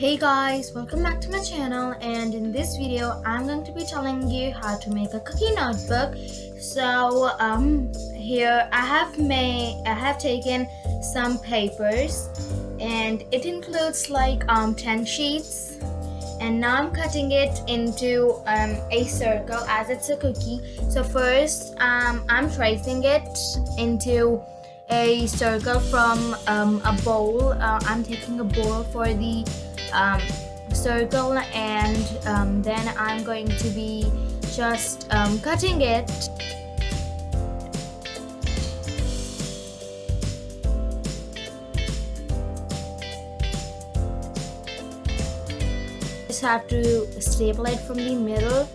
Hey guys, welcome back to my channel, and in this video I'm going to be telling you how to make a cookie notebook. So here I have taken some papers, and it includes like 10 sheets, and now I'm cutting it into a circle as it's a cookie. So first I'm tracing it into a circle from a bowl. I'm taking a bowl for the circle, and then I'm going to be just cutting it. Just have to staple it from the middle.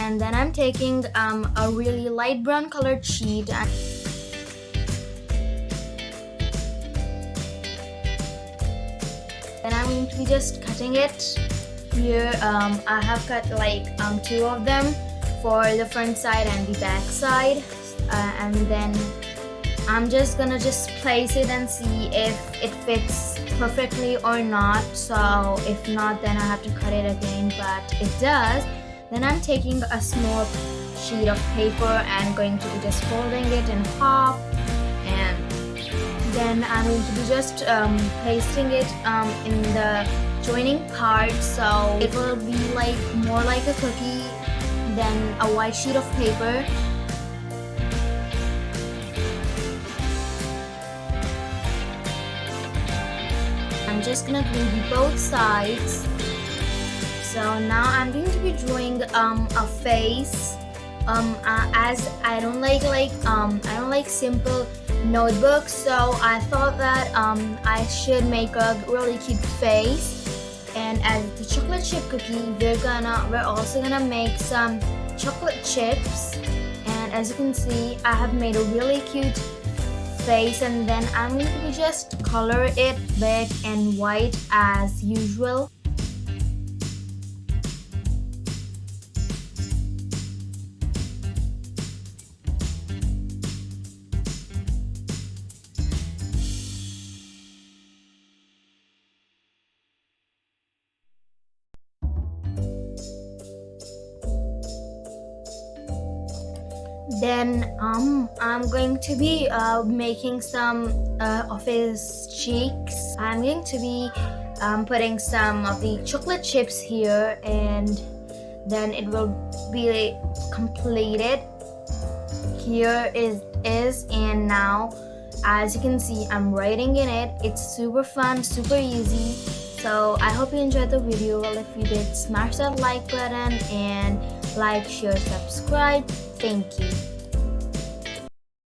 And then I'm taking a really light brown colored sheet, and then I'm going to be just cutting it. Here I have cut like two of them for the front side and the back side, and then I'm just gonna place it and see if it fits perfectly or not. So if not, then I have to cut it again, but it does. Then I'm taking a small sheet of paper and going to be just folding it in half, and then I'm going to be just pasting it in the joining part, so it will be like more like a cookie than a white sheet of paper. I'm just gonna glue both sides. So now I'm going to be drawing a face. As I don't like simple notebooks, so I thought that I should make a really cute face. And as the chocolate chip cookie, we're also gonna make some chocolate chips. And as you can see, I have made a really cute face, and then I'm going to be just color it black and white as usual. Then I'm going to be making some of his cheeks. I'm going to be putting some of the chocolate chips here, and then it will be completed. Here it is, and now as you can see, I'm writing in it. It's super fun, super easy. So I hope you enjoyed the video. Well, if you did, smash that like button and like, share, subscribe. Thank you.